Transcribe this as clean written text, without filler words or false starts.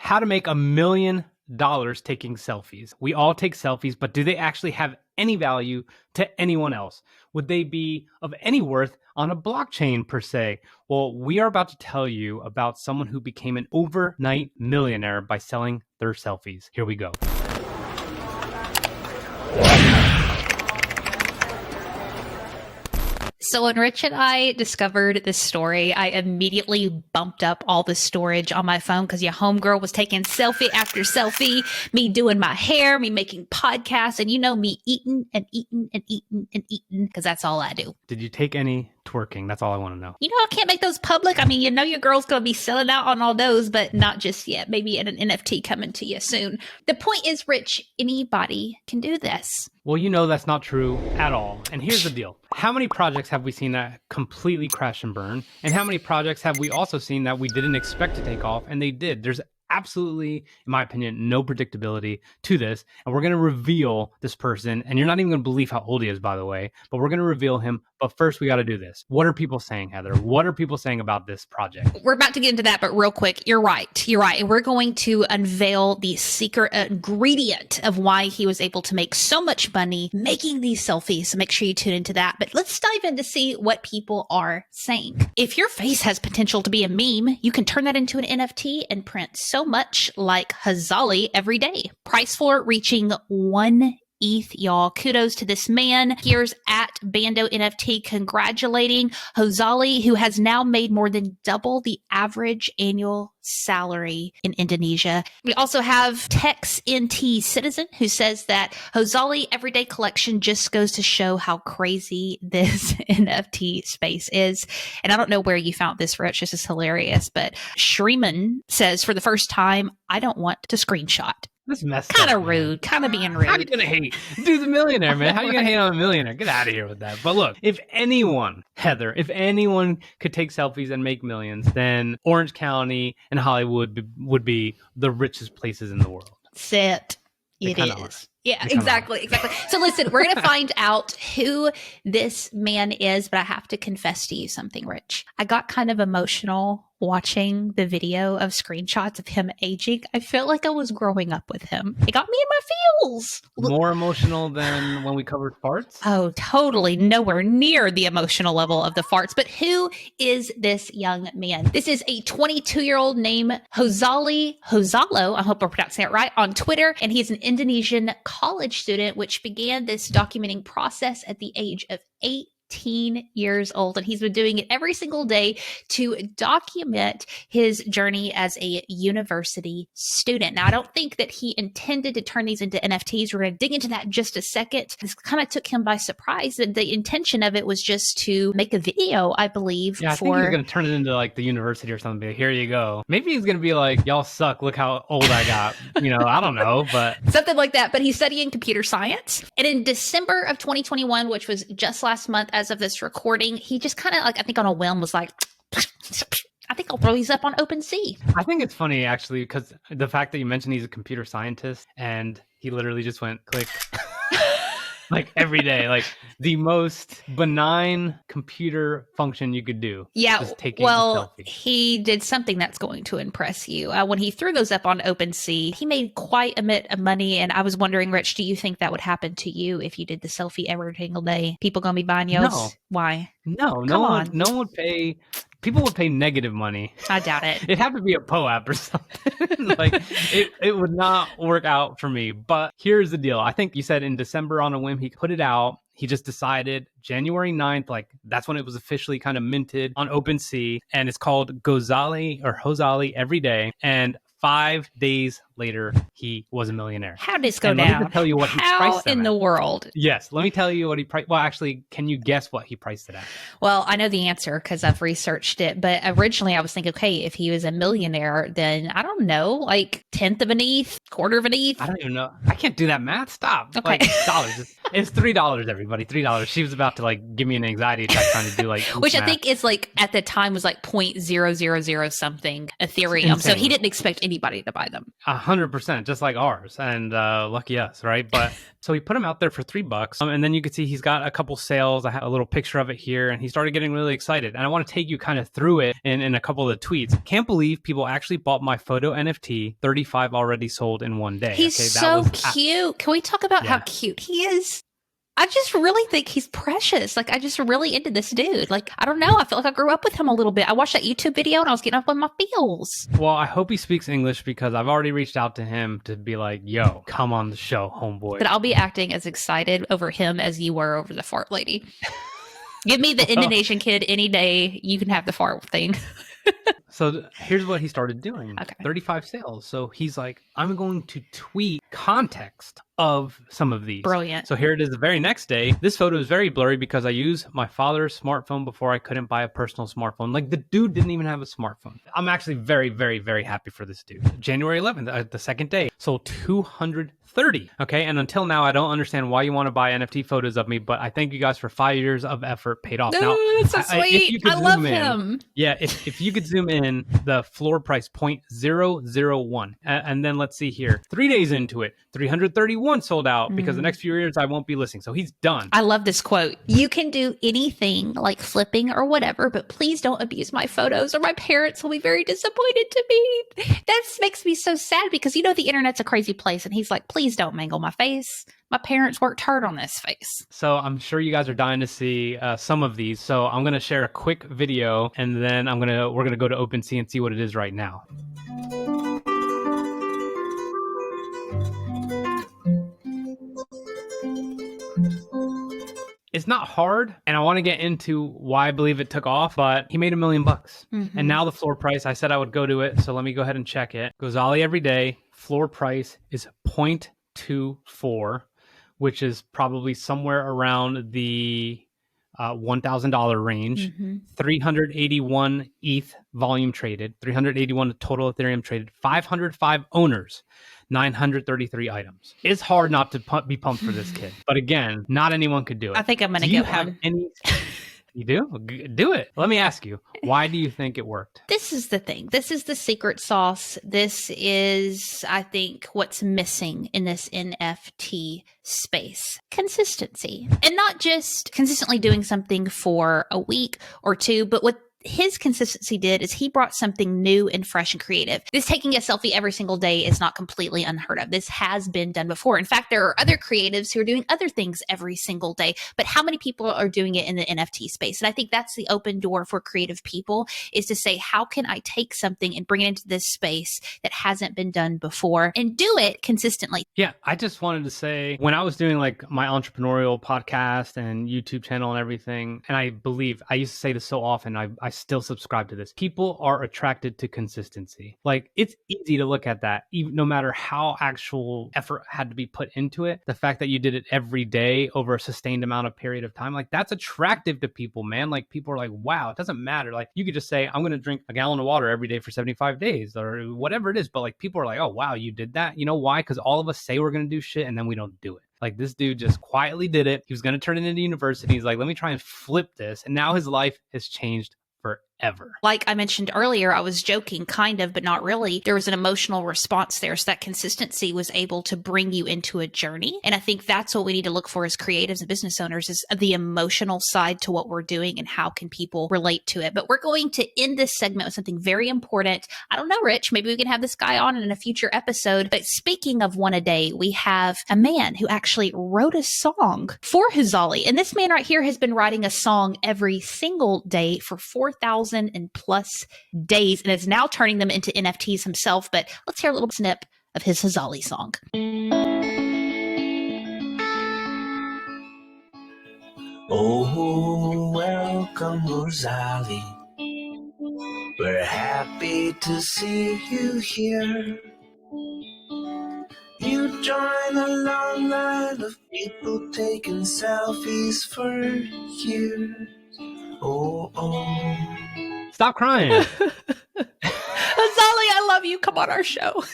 how to make $1 million taking selfies. We all take selfies, but do they actually have any value to anyone else? Would they be of any worth on a blockchain per se? Well, we are about to tell you about someone who became an overnight millionaire by selling their selfies. Here we go. So when Rich and I discovered this story, I immediately bumped up all the storage on my phone because your homegirl was taking selfie after selfie, me doing my hair, me making podcasts, and me eating and eating and eating and eating because that's all I do. Did you take any twerking? That's all I want to know. I can't make those public. I mean, your girl's going to be selling out on all those, but not just yet. Maybe an NFT coming to you soon. The point is, Rich, anybody can do this. Well, that's not true at all. And here's the deal. How many projects have we seen that completely crash and burn? And how many projects have we also seen that we didn't expect to take off and they did? There's absolutely, in my opinion, no predictability to this. And we're going to reveal this person. And you're not even going to believe how old he is, by the way. But we're going to reveal him. But first, we got to do this. What are people saying, Heather? What are people saying about this project? We're about to get into that, but real quick, you're right. You're right. And we're going to unveil the secret ingredient of why he was able to make so much money making these selfies. So make sure you tune into that. But let's dive in to see what people are saying. If your face has potential to be a meme, you can turn that into an NFT and print so much like Hazali every day. Price for it reaching 1 ETH, y'all. Kudos to this man. Here's at Bando NFT congratulating Hazali, who has now made more than double the average annual salary in Indonesia. We also have Tex NT Citizen, who says that Hazali Everyday Collection just goes to show how crazy this NFT space is. And I don't know where you found this, Rich. This is hilarious. But Shreeman says, for the first time, I don't want to screenshot. This messed Kind up, of rude, kind of being rude. How are you going to hate? Dude's a millionaire, man. How are you going to hate on a millionaire? Get out of here with that. But look, if anyone, Heather, if anyone could take selfies and make millions, then Orange County and Hollywood would be the richest places in the world. It is. Are. Yeah, exactly. So listen, we're going to find out who this man is, but I have to confess to you something, Rich. I got kind of emotional watching the video of screenshots of him aging. I felt like I was growing up with him. It got me in my feels. More emotional than when we covered farts? Oh, totally. Nowhere near the emotional level of the farts. But who is this young man? This is a 22-year-old named Hazali Hozalo. I hope I'm pronouncing it right, on Twitter. And he's an Indonesian college student, which began this documenting process at the age of 18 years old. And he's been doing it every single day to document his journey as a university student. Now, I don't think that he intended to turn these into NFTs. We're going to dig into that in just a second. This kind of took him by surprise. And the intention of it was just to make a video, I believe. Yeah, I think he's going to turn it into like the university or something. Here you go. Maybe he's going to be like, y'all suck. Look how old I got. I don't know, but something like that. But he's studying computer science. And in December of 2021, which was just last month, as of this recording, he just kind of I think on a whim was like, I think I'll throw these up on OpenSea. I think it's funny actually, because the fact that you mentioned he's a computer scientist and he literally just went click like every day, like the most benign computer function you could do. Yeah, just taking a selfie. He did something that's going to impress you. When he threw those up on OpenSea, he made quite a bit of money. And I was wondering, Rich, do you think that would happen to you if you did the selfie every single day? People gonna be buying yours? No. Why? No one would pay. People would pay negative money. I doubt it. It'd have to be a POAP or something. Like it would not work out for me. But here's the deal. I think you said in December on a whim, he put it out. He just decided January 9th, like that's when it was officially kind of minted on OpenSea. And it's called Hazali Every Day. And 5 days later, he was a millionaire. How did this go down? Let me tell you what he priced How in at. the world? Yes, let me tell you what he priced. Well, actually, can you guess what he priced it at? Well, I know the answer because I've researched it. But originally, I was thinking, okay, if he was a millionaire, then I don't know, like 10th of an ETH, quarter of an ETH. I don't even know. I can't do that math. Stop. Okay. Like dollars. It's $3, everybody. $3. She was about to like give me an anxiety attack trying to do like which math. I think is like at the time was like 0.000 something Ethereum. So he didn't expect anybody to buy them. 100%, just like ours. And lucky us, right? But so he put him out there for $3. And then you could see he's got a couple sales. I have a little picture of it here. And he started getting really excited. And I want to take you kind of through it in a couple of the tweets. Can't believe people actually bought my photo NFT. 35 already sold in one day. He's so cute. Can we talk about how cute he is? I just really think he's precious. Like, I just really into this dude. Like, I don't know. I feel like I grew up with him a little bit. I watched that YouTube video and I was getting up on my feels. Well, I hope he speaks English because I've already reached out to him to be like, yo, come on the show, homeboy. But I'll be acting as excited over him as you were over the fart lady. Give me the Indonesian kid any day. You can have the fart thing. So here's what he started doing. Okay. 35 sales. So he's like, I'm going to tweet context of some of these. Brilliant. So here it is the very next day. This photo is very blurry because I used my father's smartphone before I couldn't buy a personal smartphone. Like, the dude didn't even have a smartphone. I'm actually very, very, very happy for this dude. January 11th, the second day, sold 230. Okay. And until now, I don't understand why you want to buy NFT photos of me, but I thank you guys for 5 years of effort paid off. Now, that's so sweet. I love him. Yeah. If you could zoom in, the floor price 0.001. And then let's see here. 3 days into it, 331 sold out because the next few years I won't be listing. So he's done. I love this quote. You can do anything like flipping or whatever, but please don't abuse my photos or my parents will be very disappointed to me. That makes me so sad because, you know, the internet's a crazy place. And he's like, please don't mangle my face. My parents worked hard on this face. So I'm sure you guys are dying to see some of these. So I'm going to share a quick video and then we're going to go to OpenSea and see what it is right now. It's not hard, and I want to get into why I believe it took off, but he made $1 million. And now the floor price, I said I would go to it, so let me go ahead and check it. Gozali every day, floor price is 0.24, which is probably somewhere around the $1,000 range. 381 ETH volume traded, 381 total Ethereum traded, 505 owners, 933 items. It's hard not to be pumped for this kid. But again, not anyone could do it. I think I'm going to get one. You do? Do it. Let me ask you, why do you think it worked? This is the thing. This is the secret sauce. This is, I think, what's missing in this NFT space. Consistency. And not just consistently doing something for a week or two, but what his consistency did is he brought something new and fresh and creative. This taking a selfie every single day is not completely unheard of. This has been done before. In fact, there are other creatives who are doing other things every single day, but how many people are doing it in the NFT space? And I think that's the open door for creative people, is to say, how can I take something and bring it into this space that hasn't been done before and do it consistently? Yeah, I just wanted to say, when I was doing like my entrepreneurial podcast and YouTube channel and everything, and I believe I used to say this so often, I still subscribe to this. People are attracted to consistency. Like, it's easy to look at that, even no matter how actual effort had to be put into it. The fact that you did it every day over a sustained amount of period of time, like, that's attractive to people, man. Like, people are like, wow, it doesn't matter. Like, you could just say, I'm going to drink a gallon of water every day for 75 days or whatever it is. But like, people are like, oh, wow, you did that. You know why? Because all of us say we're going to do shit and then we don't do it. Like, this dude just quietly did it. He was going to turn it into university. He's like, let me try and flip this. And now his life has changed forever. Like I mentioned earlier, I was joking, kind of, but not really. There was an emotional response there. So that consistency was able to bring you into a journey. And I think that's what we need to look for as creatives and business owners, is the emotional side to what we're doing and how can people relate to it. But we're going to end this segment with something very important. I don't know, Rich, maybe we can have this guy on in a future episode. But speaking of one a day, we have a man who actually wrote a song for Hazali. And this man right here has been writing a song every single day for 4,000 and plus days, and is now turning them into NFTs himself. But let's hear a little snip of his Hazali song. Oh, welcome, Rosali. We're happy to see you here. You join a long line of people taking selfies for years. Oh, oh. Stop crying. Hazali, I love you. Come on our show.